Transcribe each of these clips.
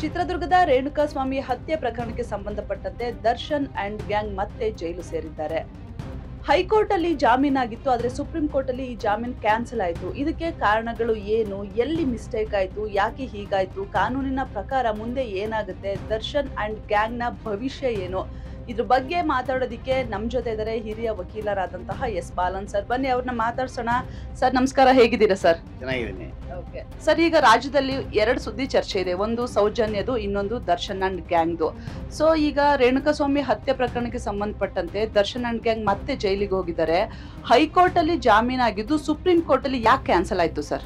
ಚಿತ್ರದುರ್ಗದ ರೇಣುಕಾಸ್ವಾಮಿ ಹತ್ಯೆ ಪ್ರಕರಣಕ್ಕೆ ಸಂಬಂಧಪಟ್ಟಂತೆ ದರ್ಶನ್ ಅಂಡ್ ಗ್ಯಾಂಗ್ ಮತ್ತೆ ಜೈಲು ಸೇರಿದ್ದಾರೆ. ಹೈಕೋರ್ಟ್ ಅಲ್ಲಿ ಜಾಮೀನಾಗಿತ್ತು, ಆದ್ರೆ ಸುಪ್ರೀಂ ಕೋರ್ಟ್ ಅಲ್ಲಿ ಈ ಜಾಮೀನು ಕ್ಯಾನ್ಸಲ್ ಆಯ್ತು. ಇದಕ್ಕೆ ಕಾರಣಗಳು ಏನು, ಎಲ್ಲಿ ಮಿಸ್ಟೇಕ್ ಆಯ್ತು, ಯಾಕೆ ಹೀಗಾಯ್ತು, ಕಾನೂನಿನ ಪ್ರಕಾರ ಮುಂದೆ ಏನಾಗುತ್ತೆ, ದರ್ಶನ್ ಅಂಡ್ ಗ್ಯಾಂಗ್ ನ ಭವಿಷ್ಯ ಏನು, ಇದ್ರ ಬಗ್ಗೆ ಮಾತಾಡೋದಿಕ್ಕೆ ನಮ್ ಜೊತೆ ಇದ್ದಾರೆ ಹಿರಿಯ ವಕೀಲರಾದಂತಹ ಎಸ್ ಬಾಲನ್ ಸರ್. ಬನ್ನಿ ಅವ್ರನ್ನ ಮಾತಾಡ್ಸೋಣ. ಸರ್ ನಮಸ್ಕಾರ, ಹೇಗಿದ್ದೀರಾ ಸರ್? ಚೆನ್ನಾಗಿದ್ದೀನಿ. ಓಕೆ ಸರ್, ಈಗ ರಾಜ್ಯದಲ್ಲಿ ಎರಡು ಸುದ್ದಿ ಚರ್ಚೆ ಇದೆ. ಒಂದು ಸೌಜನ್ಯದು, ಇನ್ನೊಂದು ದರ್ಶನ್ ಅಂಡ್ ಗ್ಯಾಂಗ್ದು. ಸೊ ಈಗ ರೇಣುಕಾಸ್ವಾಮಿ ಹತ್ಯೆ ಪ್ರಕರಣಕ್ಕೆ ಸಂಬಂಧಪಟ್ಟಂತೆ ದರ್ಶನ್ ಅಂಡ್ ಗ್ಯಾಂಗ್ ಮತ್ತೆ ಜೈಲಿಗೆ ಹೋಗಿದ್ದಾರೆ. ಹೈಕೋರ್ಟ್ ಅಲ್ಲಿ ಜಾಮೀನಾಗಿದ್ದು ಸುಪ್ರೀಂ ಕೋರ್ಟ್ ಅಲ್ಲಿ ಯಾಕೆ ಕ್ಯಾನ್ಸಲ್ ಆಯ್ತು ಸರ್?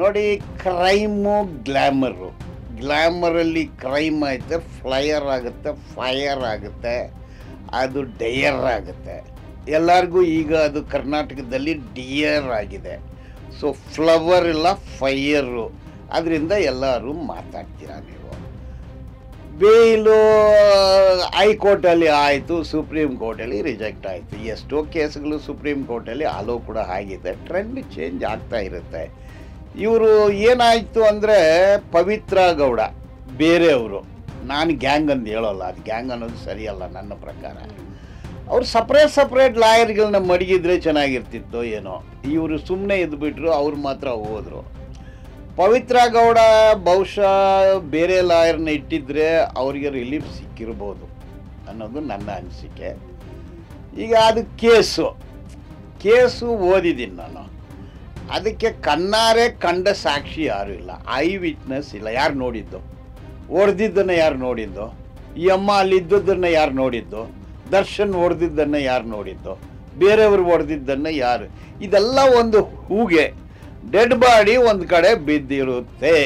ನೋಡಿ, ಕ್ರೈಮು ಗ್ಲಾಮರಲ್ಲಿ ಕ್ರೈಮ್ ಆಯ್ತು, ಫ್ಲೈಯರ್ ಆಗುತ್ತೆ, ಫೈರ್ ಆಗುತ್ತೆ, ಅದು ಡಯರ್ ಆಗುತ್ತೆ. ಎಲ್ಲರಿಗೂ ಈಗ ಅದು ಕರ್ನಾಟಕದಲ್ಲಿ ಡಿಯರ್ ಆಗಿದೆ. ಸೊ ಫ್ಲವರ್ ಇಲ್ಲ, ಫೈಯರು. ಅದರಿಂದ ಎಲ್ಲರೂ ಮಾತಾಡ್ತೀರಾ ನೀವು. ಬೇಲು ಹೈಕೋರ್ಟಲ್ಲಿ ಆಯಿತು, ಸುಪ್ರೀಂ ಕೋರ್ಟಲ್ಲಿ ರಿಜೆಕ್ಟ್ ಆಯಿತು. ಎಷ್ಟೋ ಕೇಸ್ಗಳು ಸುಪ್ರೀಂ ಕೋರ್ಟಲ್ಲಿ ಅಲೋ ಕೂಡ ಆಗಿದೆ. ಟ್ರೆಂಡ್ ಚೇಂಜ್ ಆಗ್ತಾ ಇರುತ್ತೆ. ಇವರು ಏನಾಯಿತು ಅಂದರೆ, ಪವಿತ್ರ ಗೌಡ ಬೇರೆಯವರು, ನಾನು ಗ್ಯಾಂಗ್ ಅಂತ ಹೇಳೋಲ್ಲ, ಅದು ಗ್ಯಾಂಗ್ ಅನ್ನೋದು ಸರಿಯಲ್ಲ ನನ್ನ ಪ್ರಕಾರ. ಅವ್ರು ಸಪ್ರೇಟ್ ಲಾಯರ್ಗಳನ್ನ ಮಡಗಿದ್ರೆ ಚೆನ್ನಾಗಿರ್ತಿತ್ತು ಏನೋ. ಇವರು ಸುಮ್ಮನೆ ಇದ್ಬಿಟ್ರು, ಅವ್ರು ಮಾತ್ರ ಹೋದರು. ಪವಿತ್ರ ಗೌಡ ಬಹುಶಃ ಬೇರೆ ಲಾಯರ್ನ ಇಟ್ಟಿದ್ರೆ ಅವರಿಗೆ ರಿಲೀಫ್ ಸಿಕ್ಕಿರ್ಬೋದು ಅನ್ನೋದು ನನ್ನ ಅನಿಸಿಕೆ. ಈಗ ಅದು ಕೇಸು ಓದಿದ್ದೀನಿ ನಾನು. ಅದಕ್ಕೆ ಕಣ್ಣಾರೆ ಕಂಡ ಸಾಕ್ಷಿ ಯಾರೂ ಇಲ್ಲ, ಐ ವಿಟ್ನೆಸ್ ಇಲ್ಲ. ಯಾರು ನೋಡಿದ್ದು? ಹೊಡೆದಿದ್ದನ್ನು ಯಾರು ನೋಡಿದ್ದು? ಈ ಅಮ್ಮ ಅಲ್ಲಿದ್ದದ್ದನ್ನು ಯಾರು ನೋಡಿದ್ದು? ದರ್ಶನ್ ಹೊಡೆದಿದ್ದನ್ನು ಯಾರು ನೋಡಿದ್ದು? ಬೇರೆಯವರು ಹೊಡೆದಿದ್ದನ್ನು ಯಾರು? ಇದೆಲ್ಲ ಒಂದು ಹೂಗೆ. ಡೆಡ್ ಬಾಡಿ ಒಂದು ಕಡೆ ಬಿದ್ದಿರುತ್ತೆ,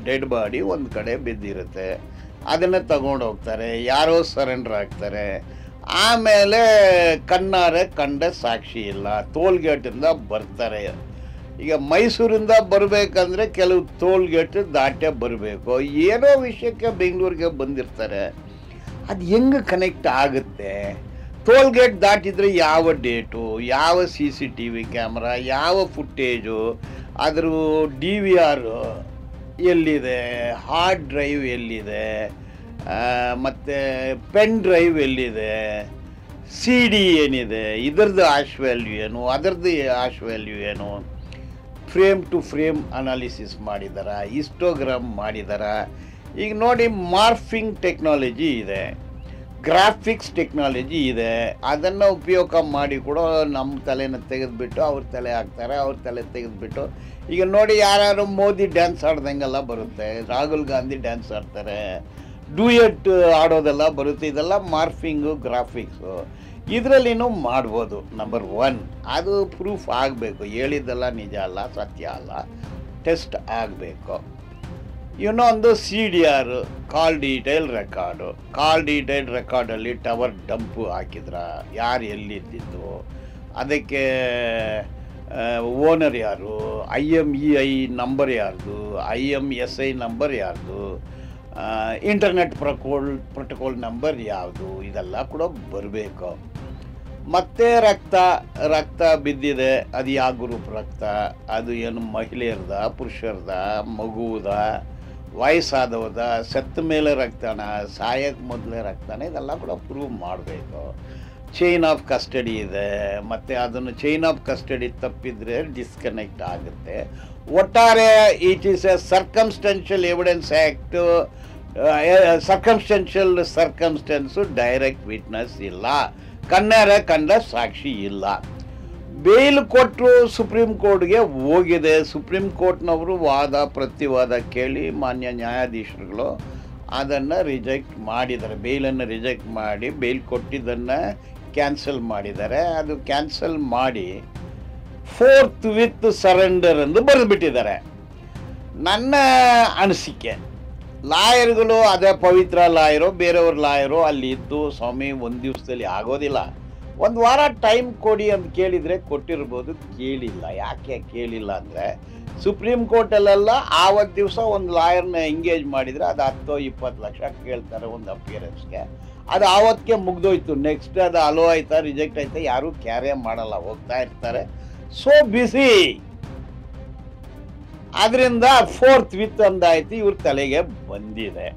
ಡೆಡ್ ಬಾಡಿ ಒಂದು ಕಡೆ ಬಿದ್ದಿರುತ್ತೆ. ಅದನ್ನು ತಗೊಂಡು ಹೋಗ್ತಾರೆ, ಯಾರೋ ಸರೆಂಡರ್ ಆಗ್ತಾರೆ. ಆಮೇಲೆ ಕಣ್ಣಾರೆ ಕಂಡ ಸಾಕ್ಷಿ ಇಲ್ಲ, ಟೋಲ್ಗೇಟಿಂದ ಬರ್ತಾರೆ. ಈಗ ಮೈಸೂರಿಂದ ಬರಬೇಕಂದ್ರೆ ಕೆಲವು ಟೋಲ್ಗೇಟ್ ದಾಟೇ ಬರಬೇಕು. ಏನೋ ವಿಷಯಕ್ಕೆ ಬೆಂಗಳೂರಿಗೆ ಬಂದಿರ್ತಾರೆ. ಅದು ಹೆಂಗೆ ಕನೆಕ್ಟ್ ಆಗುತ್ತೆ? ಟೋಲ್ಗೇಟ್ ದಾಟಿದರೆ ಯಾವ ಡೇಟು, ಯಾವ CCTV ಕ್ಯಾಮ್ರಾ, ಯಾವ ಫುಟೇಜು, ಅದ್ರ DVR ಎಲ್ಲಿದೆ, ಹಾರ್ಡ್ ಡ್ರೈವ್ ಎಲ್ಲಿದೆ, ಮತ್ತು ಪೆನ್ ಡ್ರೈವ್ ಎಲ್ಲಿದೆ, CD ಏನಿದೆ, ಇದರದ್ದು ಆಶ್ ವ್ಯಾಲ್ಯೂ ಏನು, ಅದರದ್ದು ಆಶ್ ವ್ಯಾಲ್ಯೂ ಏನು, ಫ್ರೇಮ್ ಟು ಫ್ರೇಮ್ ಅನಾಲಿಸಿಸ್ ಮಾಡಿದಾರ, ಹಿಸ್ಟೋಗ್ರಾಮ್ ಮಾಡಿದಾರ. ಈಗ ನೋಡಿ, ಮಾರ್ಫಿಂಗ್ ಟೆಕ್ನಾಲಜಿ ಇದೆ, ಗ್ರಾಫಿಕ್ಸ್ ಟೆಕ್ನಾಲಜಿ ಇದೆ. ಅದನ್ನು ಉಪಯೋಗ ಮಾಡಿ ಕೂಡ ನಮ್ಮ ತಲೆನ ತೆಗೆದುಬಿಟ್ಟು ಅವ್ರ ತಲೆ ಹಾಕ್ತಾರೆ, ಅವ್ರ ತಲೆ ತೆಗೆದುಬಿಟ್ಟು. ಈಗ ನೋಡಿ, ಯಾರು ಮೋದಿ ಡ್ಯಾನ್ಸ್ ಆಡ್ದಂಗೆಲ್ಲ ಬರುತ್ತೆ, ರಾಹುಲ್ ಗಾಂಧಿ ಡ್ಯಾನ್ಸ್ ಆಡ್ತಾರೆ, ಡ್ಯೂಯೆಟ್ ಆಡೋದೆಲ್ಲ ಬರುತ್ತೆ. ಇದೆಲ್ಲ ಮಾರ್ಫಿಂಗು, ಗ್ರಾಫಿಕ್ಸು. ಇದರಲ್ಲಿನೂ ಮಾಡ್ಬೋದು. ನಂಬರ್ 1 ಅದು ಪ್ರೂಫ್ ಆಗಬೇಕು. ಹೇಳಿದ್ದೆಲ್ಲ ನಿಜ ಅಲ್ಲ, ಸತ್ಯ ಅಲ್ಲ, ಟೆಸ್ಟ್ ಆಗಬೇಕು. ಇನ್ನೊಂದು CDR, ಕಾಲ್ ಡೀಟೇಲ್ ರೆಕಾರ್ಡಲ್ಲಿ ಟವರ್ ಡಂಪು ಹಾಕಿದ್ರ, ಯಾರು ಎಲ್ಲಿದ್ದಿದ್ದು, ಅದಕ್ಕೆ ಓನರ್ ಯಾರು, IMEI ನಂಬರ್ ಯಾರ್ದು, IMSI ನಂಬರ್ ಯಾರ್ದು, ಇಂಟರ್ನೆಟ್ ಪ್ರೋಟೋಕಾಲ್ ನಂಬರ್ ಯಾವುದು, ಇದೆಲ್ಲ ಕೂಡ ಬರಬೇಕು. ಮತ್ತು ರಕ್ತ ಬಿದ್ದಿದೆ, ಅದು ಯಾವ ಗ್ರೂಪ್ ರಕ್ತ, ಅದು ಏನು ಮಹಿಳೆಯರ್ದ, ಪುರುಷರ್ದ, ಮಗುವುದ, ವಯಸ್ಸಾದವದ, ಸತ್ತ ಮೇಲೆ ರಕ್ತನ, ಸಾಯಕ್ಕೆ ಮೊದಲೇ ರಕ್ತನ, ಇದೆಲ್ಲ ಕೂಡ ಪ್ರೂವ್ ಮಾಡಬೇಕು. ಚೈನ್ ಆಫ್ ಕಸ್ಟಡಿ ಇದೆ, ಮತ್ತು ಅದನ್ನು ಚೈನ್ ಆಫ್ ಕಸ್ಟಡಿ ತಪ್ಪಿದರೆ ಡಿಸ್ಕನೆಕ್ಟ್ ಆಗುತ್ತೆ. ಒಟ್ಟಾರೆ it is a circumstantial evidence act. Circumstance, direct witness ಇಲ್ಲ, ಕಣ್ಣಾರೆ ಕಂಡ ಸಾಕ್ಷಿ ಇಲ್ಲ. ಬೇಲ್ ಕೊಟ್ಟರು, ಸುಪ್ರೀಂ ಕೋರ್ಟ್ಗೆ ಹೋಗಿದೆ. ಸುಪ್ರೀಂ ಕೋರ್ಟ್ನವರು ವಾದ ಪ್ರತಿವಾದ ಕೇಳಿ ಮಾನ್ಯ ನ್ಯಾಯಾಧೀಶರುಗಳು ಅದನ್ನು ರಿಜೆಕ್ಟ್ ಮಾಡಿದ್ದಾರೆ. ಬೇಲನ್ನು ರಿಜೆಕ್ಟ್ ಮಾಡಿ ಬೇಲ್ ಕೊಟ್ಟಿದ್ದನ್ನು ಕ್ಯಾನ್ಸಲ್ ಮಾಡಿದ್ದಾರೆ. ಅದು ಕ್ಯಾನ್ಸಲ್ ಮಾಡಿ 4th ವಿತ್ ಸರೆಂಡರ್ ಎಂದು ಬರೆದುಬಿಟ್ಟಿದ್ದಾರೆ. ನನ್ನ ಅನಿಸಿಕೆ, ಲಾಯರ್ಗಳು ಅದೇ ಪವಿತ್ರ ಲಾಯರು, ಬೇರೆಯವ್ರ ಲಾಯರು ಅಲ್ಲಿ ಇದ್ದು, ಸ್ವಾಮಿ ಒಂದು ದಿವಸದಲ್ಲಿ ಆಗೋದಿಲ್ಲ, ಒಂದು ವಾರ ಟೈಮ್ ಕೊಡಿ ಅಂತ ಕೇಳಿದರೆ ಕೊಟ್ಟಿರ್ಬೋದು. ಕೇಳಿಲ್ಲ. ಯಾಕೆ ಕೇಳಿಲ್ಲ ಅಂದರೆ, ಸುಪ್ರೀಂ ಕೋರ್ಟಲ್ಲೆಲ್ಲ ಆವತ್ತು ದಿವಸ ಒಂದು ಲಾಯರ್ನ ಎಂಗೇಜ್ ಮಾಡಿದರೆ ಅದು 10-20 ಲಕ್ಷ ಕೇಳ್ತಾರೆ ಒಂದು ಅಪಿಯರೆನ್ಸ್ಗೆ. ಅದು ಆವತ್ತಿಗೆ ಮುಗ್ದೋಯ್ತು. ನೆಕ್ಸ್ಟ್ ಅದು ಅಲೋ ಆಯ್ತಾ, ರಿಜೆಕ್ಟ್ ಆಯ್ತಾ, ಯಾರೂ ಕ್ಯಾರೇ ಮಾಡಲ್ಲ, ಹೋಗ್ತಾ ಇರ್ತಾರೆ. So busy. ಅದರಿಂದ ಫೋರ್ತ್ ವಿತ್ ಅಂದಾಯ್ತು, ಇವ್ರ ತಲೆಗೆ ಬಂದಿದೆ.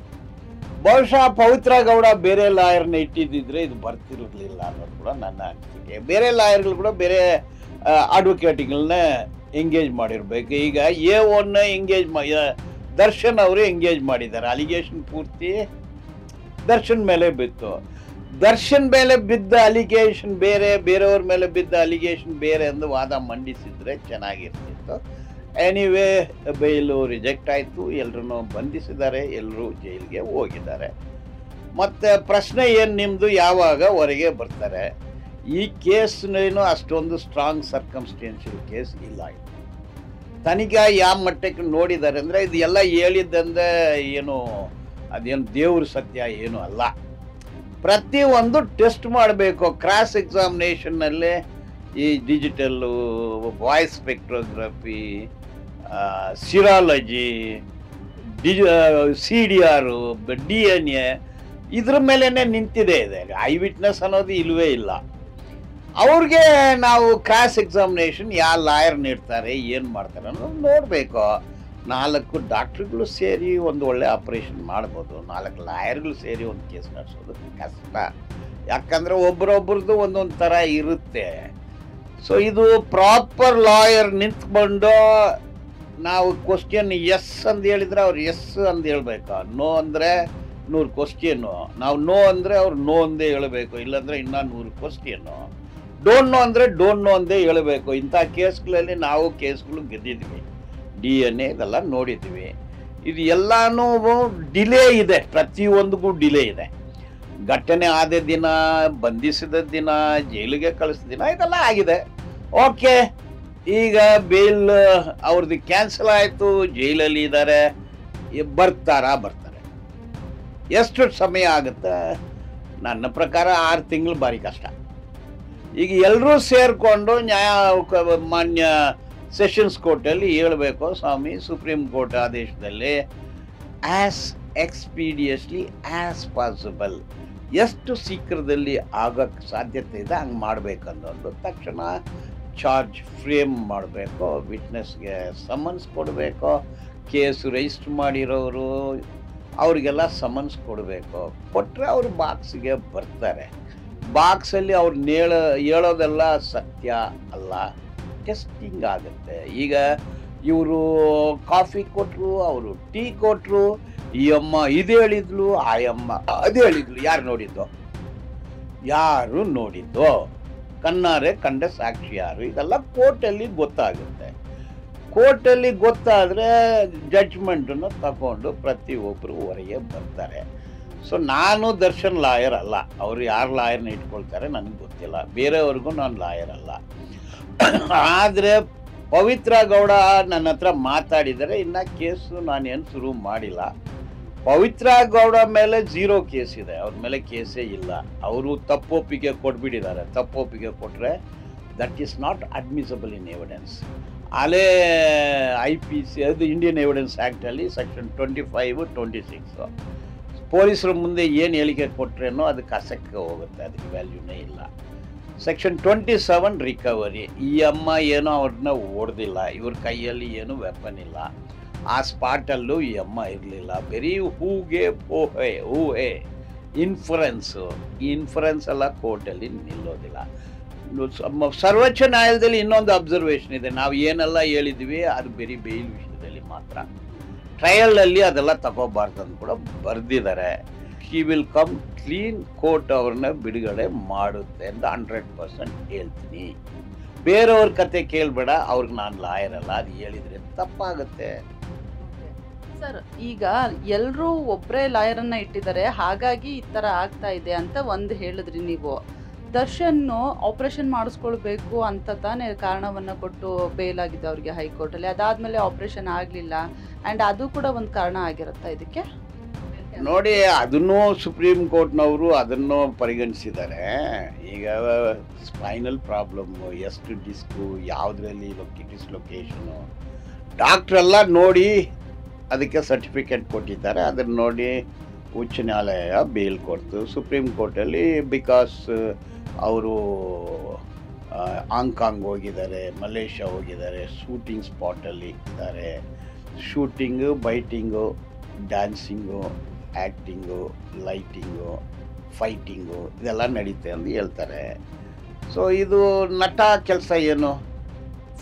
ಬಹುಶಃ ಪವಿತ್ರ ಗೌಡ ಬೇರೆ ಲಾಯರ್ನ ಇಟ್ಟಿದ್ದಿದ್ರೆ ಇದು ಬರ್ತಿರ್ಲಿಲ್ಲ ಅನ್ನೋದು ಕೂಡ ನನ್ನ ಅನಿಸಿಕೆ. ಬೇರೆ ಲಾಯರ್ಗಳು ಕೂಡ ಬೇರೆ ಅಡ್ವೊಕೇಟ್ಗಳನ್ನ ಎಂಗೇಜ್ ಮಾಡಿರ್ಬೇಕು. ಈಗ A1 ಎಂಗೇಜ್ ದರ್ಶನ್ ಅವರು ಎಂಗೇಜ್ ಮಾಡಿದ್ದಾರೆ. ಅಲಿಗೇಷನ್ ಪೂರ್ತಿ ದರ್ಶನ್ ಮೇಲೆ ಬಿತ್ತು. ದರ್ಶನ್ ಮೇಲೆ ಬಿದ್ದ ಅಲಿಗೇಷನ್ ಬೇರೆ, ಬೇರೆಯವ್ರ ಮೇಲೆ ಬಿದ್ದ ಅಲಿಗೇಷನ್ ಬೇರೆ ಎಂದು ವಾದ ಮಂಡಿಸಿದ್ರೆ ಚೆನ್ನಾಗಿರ್ತಿತ್ತು. ಎನಿವೇ ಬೇಲು ರಿಜೆಕ್ಟ್ ಆಯಿತು, ಎಲ್ಲರೂ ಬಂಧಿಸಿದ್ದಾರೆ, ಎಲ್ಲರೂ ಜೈಲಿಗೆ ಹೋಗಿದ್ದಾರೆ. ಮತ್ತು ಪ್ರಶ್ನೆ ಏನು ನಿಮ್ಮದು, ಯಾವಾಗ ಹೊರಗೆ ಬರ್ತಾರೆ? ಈ ಕೇಸ್ನೇನು ಅಷ್ಟೊಂದು ಸ್ಟ್ರಾಂಗ್ ಸರ್ಕಮ್ಸ್ಟೆನ್ಷಿಯಲ್ ಕೇಸ್ ಇಲ್ಲ. ತನಿಖೆ ಯಾವ ಮಟ್ಟಕ್ಕೆ ನೋಡಿದ್ದಾರೆ ಅಂದರೆ ಇದು ಎಲ್ಲ ಹೇಳಿದ್ದಂದ್ರೆ ಏನು ಅದೇನು ದೇವ್ರ ಸತ್ಯ ಏನು ಅಲ್ಲ. ಪ್ರತಿಯೊಂದು ಟೆಸ್ಟ್ ಮಾಡಬೇಕು. ಕ್ರಾಸ್ ಎಕ್ಸಾಮಿನೇಷನ್ನಲ್ಲಿ ಈ digital, voice spectrography, serology, CDR, DNA ಇದ್ರ ಮೇಲೇ ನಿಂತಿದೆ. ಇದೆ ಐ ವಿಟ್ನೆಸ್ ಅನ್ನೋದು ಇಲ್ಲವೇ ಇಲ್ಲ. ಅವ್ರಿಗೆ ನಾವು ಕ್ರಾಸ್ ಎಕ್ಸಾಮಿನೇಷನ್ ಯಾವ ಲಾಯರ್ ನೀಡ್ತಾರೆ, ಏನು ಮಾಡ್ತಾರೆ ಅನ್ನೋದು ನೋಡಬೇಕು. 4 ಡಾಕ್ಟ್ರುಗಳು ಸೇರಿ ಒಂದು ಒಳ್ಳೆ ಆಪರೇಷನ್ ಮಾಡ್ಬೋದು. 4 ಲಾಯರ್ಗಳು ಸೇರಿ ಒಂದು ಕೇಸ್ ನಡೆಸೋದು ಕಷ್ಟ. ಯಾಕಂದರೆ ಒಬ್ಬರೊಬ್ರದ್ದು ಒಂದೊಂದು ಥರ ಇರುತ್ತೆ. ಸೊ ಇದು ಪ್ರಾಪರ್ ಲಾಯರ್ ನಿಂತ್ಕೊಂಡು ನಾವು ಕ್ವಶನ್ ಎಸ್ ಅಂತ ಹೇಳಿದರೆ ಅವ್ರು ಎಸ್ ಅಂತ ಹೇಳ್ಬೇಕು, ನೋ ಅಂದರೆ 100 ಕ್ವಶನ್ನು, ನಾವು ನೋ ಅಂದರೆ ಅವ್ರು ನೋ ಅಂದೇ ಹೇಳಬೇಕು, ಇಲ್ಲಾಂದರೆ ಇನ್ನೂ 100 ಕ್ವಶನ್ನು. ಡೋಂಟ್ ನೋ ಅಂದರೆ ಡೋಂಟ್ ನೋ ಅಂದೇ ಹೇಳಬೇಕು. ಇಂಥ ಕೇಸ್ಗಳಲ್ಲಿ ನಾವು ಕೇಸ್ಗಳು ಗೆದ್ದಿದ್ವಿ, DNA ಇದೆಲ್ಲ ನೋಡಿದ್ವಿ. ಇದು ಎಲ್ಲನೂ ಡಿಲೇ ಇದೆ, ಪ್ರತಿಯೊಂದಿಗೂ ಡಿಲೇ ಇದೆ. ಘಟನೆ ಆದ ದಿನ, ಬಂಧಿಸಿದ ದಿನ, ಜೈಲಿಗೆ ಕಳಿಸಿದ ದಿನ ಇದೆಲ್ಲ ಆಗಿದೆ. ಓಕೆ, ಈಗ ಬೇಲ್ ಅವ್ರದ್ದು ಕ್ಯಾನ್ಸಲ್ ಆಯಿತು, ಜೈಲಲ್ಲಿ ಇದ್ದಾರೆ, ಬರ್ತಾರೆ. ಎಷ್ಟು ಸಮಯ ಆಗುತ್ತೆ? ನನ್ನ ಪ್ರಕಾರ 6 ತಿಂಗಳು ಭಾರಿ ಕಷ್ಟ. ಈಗ ಎಲ್ಲರೂ ಸೇರಿಕೊಂಡು ಮಾನ್ಯ ಸೆಷನ್ಸ್ ಕೋರ್ಟಲ್ಲಿ ಹೇಳಬೇಕು, ಸ್ವಾಮಿ ಸುಪ್ರೀಂ ಕೋರ್ಟ್ ಆದೇಶದಲ್ಲಿ ಆ್ಯಸ್ ಎಕ್ಸ್ಪೀಡಿಯಸ್ಲಿ ಆ್ಯಸ್ ಪಾಸಿಬಲ್, ಎಷ್ಟು ಶೀಘ್ರದಲ್ಲಿ ಆಗೋಕ್ಕೆ ಸಾಧ್ಯತೆ ಇದೆ ಹಂಗೆ ಮಾಡಬೇಕನ್ನೋದು. ತಕ್ಷಣ ಚಾರ್ಜ್ ಫ್ರೇಮ್ ಮಾಡಬೇಕು, ವಿಟ್ನೆಸ್ಗೆ ಸಮನ್ಸ್ ಕೊಡಬೇಕು, ಕೇಸು ರಿಜಿಸ್ಟರ್ ಮಾಡಿರೋರು ಅವ್ರಿಗೆಲ್ಲ ಸಮನ್ಸ್ ಕೊಡಬೇಕು. ಕೊಟ್ಟರೆ ಅವರು ಬಾಕ್ಸಿಗೆ ಬರ್ತಾರೆ. ಬಾಕ್ಸಲ್ಲಿ ಅವ್ರು ಹೇಳೋದೆಲ್ಲ ಸತ್ಯ ಅಲ್ಲ, ಟೆಸ್ಟಿಂಗ್ ಆಗುತ್ತೆ. ಈಗ ಇವರು ಕಾಫಿ ಕೊಟ್ಟರು, ಅವರು ಟೀ ಕೊಟ್ಟರು, ಈ ಅಮ್ಮ ಇದು ಹೇಳಿದ್ಲು, ಆ ಅಮ್ಮ ಅದು ಹೇಳಿದ್ಲು, ಯಾರು ನೋಡಿದ್ದು? ಕಣ್ಣಾರೆ ಕಂಡ ಸಾಕ್ಷಿ ಯಾರು? ಇದೆಲ್ಲ ಕೋರ್ಟಲ್ಲಿ ಗೊತ್ತಾಗುತ್ತೆ. ಕೋರ್ಟಲ್ಲಿ ಗೊತ್ತಾದರೆ ಜಡ್ಜ್ಮೆಂಟನ್ನು ತಗೊಂಡು ಪ್ರತಿಯೊಬ್ಬರು ಹೊರಗೆ ಬರ್ತಾರೆ. ಸೊ ನಾನು ದರ್ಶನ್ ಲಾಯರ್ ಅಲ್ಲ, ಅವರು ಯಾರು ಲಾಯರ್ನ ಇಟ್ಕೊಳ್ತಾರೆ ನನಗೆ ಗೊತ್ತಿಲ್ಲ, ಬೇರೆಯವ್ರಿಗೂ ನಾನು ಲಾಯರ್ ಅಲ್ಲ. ಆದರೆ ಪವಿತ್ರ ಗೌಡ ನನ್ನ ಹತ್ರ ಮಾತಾಡಿದರೆ, ಇನ್ನು ಕೇಸು ನಾನೇನು ಶುರು ಮಾಡಿಲ್ಲ. ಪವಿತ್ರ ಗೌಡ ಮೇಲೆ 0 ಕೇಸ್ ಇದೆ, ಅವ್ರ ಮೇಲೆ ಕೇಸೇ ಇಲ್ಲ. ಅವರು ತಪ್ಪೊಪ್ಪಿಗೆ ಕೊಟ್ಬಿಟ್ಟಿದ್ದಾರೆ. ತಪ್ಪೊಪ್ಪಿಗೆ ಕೊಟ್ಟರೆ that is not admissible in evidence. ಅಲ್ಲೇ IPC ಅದು ಇಂಡಿಯನ್ ಎವಿಡೆನ್ಸ್ ಆ್ಯಕ್ಟಲ್ಲಿ ಸೆಕ್ಷನ್ 25, 26 ಪೊಲೀಸರ ಮುಂದೆ ಏನು ಹೇಳಿಕೆ ಕೊಟ್ರೇನೋ ಅದಕ್ಕೆ ಅಸಕ್ಕೆ ಹೋಗುತ್ತೆ, ಅದಕ್ಕೆ ವ್ಯಾಲ್ಯೂನೇ ಇಲ್ಲ. Section 27 recovery. ಈ ಅಮ್ಮ ಏನೋ ಅವ್ರನ್ನ ಓಡ್ದಿಲ್ಲ, ಇವ್ರ ಕೈಯಲ್ಲಿ ಏನು ವೆಪನ್ ಇಲ್ಲ, ಆ ಸ್ಪಾಟಲ್ಲೂ ಈ ಅಮ್ಮ ಇರಲಿಲ್ಲ. ಬರೀ ಊಹೆ ಇನ್ಫರೆನ್ಸು. ಈ ಇನ್ಫರೆನ್ಸ್ ಎಲ್ಲ ಕೋರ್ಟಲ್ಲಿ ನಿಲ್ಲೋದಿಲ್ಲ. ಸರ್ವೋಚ್ಚ ನ್ಯಾಯಾಲಯದಲ್ಲಿ ಇನ್ನೊಂದು ಅಬ್ಸರ್ವೇಷನ್ ಇದೆ, ನಾವು ಏನೆಲ್ಲ ಹೇಳಿದ್ವಿ ಅದು ಬರೀ ಬೇಲ್ ವಿಷಯದಲ್ಲಿ ಮಾತ್ರ. ಟ್ರಯಲಲ್ಲಿ ಅದೆಲ್ಲ ತಗೋಬಾರ್ದು ಅಂತ ಕೂಡ ಬರೆದಿದ್ದಾರೆ. She will come clean, court ಅವ್ರನ್ನ ಬಿಡುಗಡೆ ಮಾಡುತ್ತೆ ಅಂತ 100% ಹೇಳ್ತೀನಿ. ಬೇರೆಯವ್ರ ಕತೆ ಕೇಳಬೇಡ, ಅವ್ರಿಗೆ ನಾನು ಲಾಯರ್ ಅಲ್ಲ, ಅದು ಹೇಳಿದ್ರೆ ತಪ್ಪಾಗುತ್ತೆ. ಸರ್, ಈಗ ಎಲ್ಲರೂ ಒಬ್ಬರೇ ಲಾಯರನ್ನ ಇಟ್ಟಿದ್ದಾರೆ, ಹಾಗಾಗಿ ಈ ಥರ ಆಗ್ತಾ ಇದೆ ಅಂತ ಒಂದು ಹೇಳಿದ್ರಿ ನೀವು. ದರ್ಶನ್ ಆಪರೇಷನ್ ಮಾಡಿಸ್ಕೊಳ್ಬೇಕು ಅಂತ ತಾನೇ ಕಾರಣವನ್ನು ಕೊಟ್ಟು ಬೇಲ್ ಆಗಿದೆ ಅವ್ರಿಗೆ ಹೈಕೋರ್ಟಲ್ಲಿ. ಅದಾದಮೇಲೆ ಆಪರೇಷನ್ ಆಗಲಿಲ್ಲ, ಆ್ಯಂಡ್ ಅದು ಕೂಡ ಒಂದು ಕಾರಣ ಆಗಿರುತ್ತಾ ಇದಕ್ಕೆ? ನೋಡಿ, ಅದನ್ನು ಸುಪ್ರೀಂ ಕೋರ್ಟ್ನವರು ಅದನ್ನು ಪರಿಗಣಿಸಿದ್ದಾರೆ. ಈಗ ಸ್ಪೈನಲ್ ಪ್ರಾಬ್ಲಮ್ಮು, ಎಷ್ಟು ಡಿಸ್ಕು, ಯಾವುದರಲ್ಲಿ ಡಿಸ್ಲೊಕೇಶನು, ಡಾಕ್ಟ್ರೆಲ್ಲ ನೋಡಿ ಅದಕ್ಕೆ ಸರ್ಟಿಫಿಕೇಟ್ ಕೊಟ್ಟಿದ್ದಾರೆ. ಅದನ್ನು ನೋಡಿ ಉಚ್ಚ ನ್ಯಾಯಾಲಯ ಬೇಲ್ ಕೊಡ್ತು. ಸುಪ್ರೀಂ ಕೋರ್ಟಲ್ಲಿ ಬಿಕಾಸ್ ಅವರು ಹಾಂಗ್ಕಾಂಗ್ ಹೋಗಿದ್ದಾರೆ, ಮಲೇಷ್ಯಾ ಹೋಗಿದ್ದಾರೆ, ಶೂಟಿಂಗ್ ಸ್ಪಾಟಲ್ಲಿ ಇದ್ದಾರೆ, shooting, biting, dancing, acting, lighting, fighting ಇದೆಲ್ಲ ನಡೀತೆ ಅಂತ ಹೇಳ್ತಾರೆ. ಸೊ ಇದು ನಟ ಕೆಲಸ ಏನು?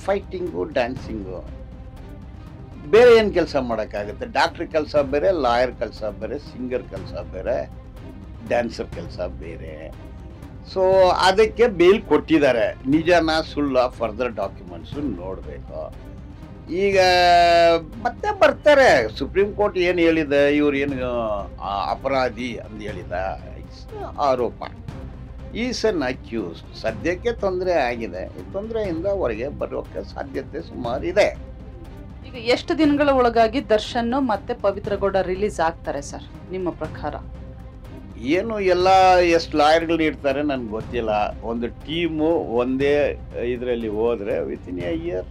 Fighting, dancing. ಬೇರೆ ಏನು ಕೆಲಸ ಮಾಡೋಕ್ಕಾಗುತ್ತೆ? ಡಾಕ್ಟ್ರ್ ಕೆಲಸ ಬೇರೆ, ಲಾಯರ್ ಕೆಲಸ ಬೇರೆ, ಸಿಂಗರ್ ಕೆಲಸ ಬೇರೆ, ಡ್ಯಾನ್ಸರ್ ಕೆಲಸ ಬೇರೆ. ಸೊ ಅದಕ್ಕೆ ಬೇಲ್ ಕೊಟ್ಟಿದ್ದಾರೆ. ನಿಜನ ಸುಳ್ಳ ಫರ್ದರ್ ಡಾಕ್ಯುಮೆಂಟ್ಸು ನೋಡಬೇಕು. ಈಗ ಮತ್ತೆ ಬರ್ತಾರೆ. ಸುಪ್ರೀಂ ಕೋರ್ಟ್ ಏನು ಹೇಳಿದೆ? ಇವ್ರು ಏನು ಅಪರಾಧಿ ಅಂತ ಹೇಳಿದ? ಇಟ್ಸ್ ಆರೋಪ. Is an accuse. ಸದ್ಯಕ್ಕೆ ತೊಂದರೆ ಆಗಿದೆ. ಈ ತೊಂದರೆಯಿಂದ ಹೊರಗೆ ಬರೋಕ್ಕೆ ಸಾಧ್ಯತೆ ಸುಮಾರು ಇದೆ. ಈಗ ಎಷ್ಟು ದಿನಗಳ ಒಳಗಾಗಿ ದರ್ಶನ್ ಮತ್ತೆ ಪವಿತ್ರ ಗೌಡ ರಿಲೀಸ್ ಆಗ್ತಾರೆ ಸರ್ ನಿಮ್ಮ ಪ್ರಕಾರ? ಏನು ಎಲ್ಲ ಎಷ್ಟು ಲಾಯರ್ಗಳು ಇರ್ತಾರೆ ನನಗೆ ಗೊತ್ತಿಲ್ಲ. ಒಂದು ಟೀಮು ಒಂದೇ ಇದರಲ್ಲಿ ಹೋದರೆ ವಿತಿನ್ ಎ ಇಯರ್,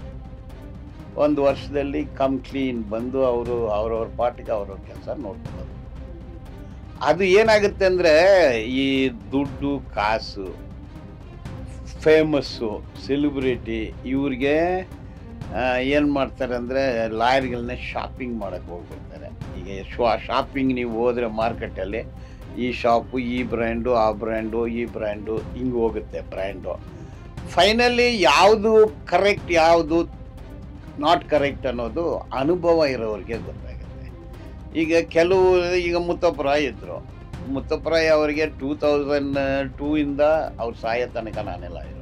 ಒಂದು ವರ್ಷದಲ್ಲಿ ಕಮ್ ಕ್ಲೀನ್ ಬಂದು ಅವರು ಅವ್ರವ್ರ ಪಾರ್ಟಿಗೆ ಅವ್ರವ್ರ ಕೆಲಸ ನೋಡ್ಕೊಳ್ಳೋದು. ಅದು ಏನಾಗುತ್ತೆ ಅಂದರೆ ಈ ದುಡ್ಡು, ಕಾಸು, ಫೇಮಸ್ಸು, ಸೆಲೆಬ್ರಿಟಿ ಇವ್ರಿಗೆ ಏನು ಮಾಡ್ತಾರೆ ಅಂದರೆ ಲಾಯರ್ಗಳನ್ನೇ ಶಾಪಿಂಗ್ ಮಾಡೋಕ್ಕೆ ಹೋಗ್ಬಿಡ್ತಾರೆ. ಈಗ ಶಾಪಿಂಗ್ ನೀವು ಹೋದರೆ ಮಾರ್ಕೆಟಲ್ಲಿ ಈ ಶಾಪು, ಈ ಬ್ರ್ಯಾಂಡು, ಆ ಬ್ರ್ಯಾಂಡು, ಈ ಬ್ರ್ಯಾಂಡು ಹಿಂಗೆ ಹೋಗುತ್ತೆ ಬ್ರ್ಯಾಂಡು. ಫೈನಲಿ ಯಾವುದು ಕರೆಕ್ಟ್, ಯಾವುದು ನಾಟ್ ಕರೆಕ್ಟ್ ಅನ್ನೋದು ಅನುಭವ ಇರೋರಿಗೆ ಗೊತ್ತಾಗುತ್ತೆ. ಈಗ ಮುತ್ತಪ್ಪರಾಯ್ ಇದ್ದರು. ಮುತ್ತಪ್ಪರಾಯ್ ಅವರಿಗೆ 2002 ಅವ್ರು ಸಾಯೋ ತನಕ ನಾನೇ ಲಾಯರು.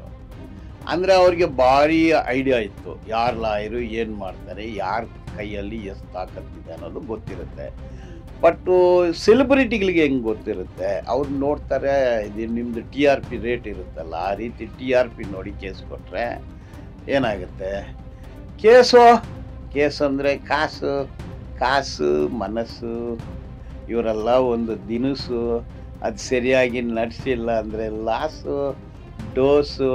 ಅಂದರೆ ಅವ್ರಿಗೆ ಭಾರಿ ಐಡಿಯಾ ಇತ್ತು, ಯಾರು ಲಾಯರು, ಏನು ಮಾಡ್ತಾರೆ, ಯಾರ ಕೈಯಲ್ಲಿ ಎಷ್ಟು ತಾಕತ್ತಿದೆ ಅನ್ನೋದು ಗೊತ್ತಿರುತ್ತೆ. ಬಟ್ಟು ಸೆಲೆಬ್ರಿಟಿಗಳಿಗೆ ಹೆಂಗೆ ಗೊತ್ತಿರುತ್ತೆ? ಅವ್ರು ನೋಡ್ತಾರೆ, ಇದು ನಿಮ್ಮದು TRP ರೇಟ್ ಇರುತ್ತಲ್ಲ, ಆ ರೀತಿ TRP ನೋಡಿ ಕೇಸ್ ಕೊಟ್ಟರೆ ಏನಾಗುತ್ತೆ? ಕೇಸು ಅಂದರೆ ಕಾಸು, ಮನಸ್ಸು, ಇವರೆಲ್ಲ ಒಂದು ದಿನಸು. ಅದು ಸರಿಯಾಗಿ ನಡೆಸಿಲ್ಲ ಅಂದರೆ ಲಾಸು, ಡೋಸು.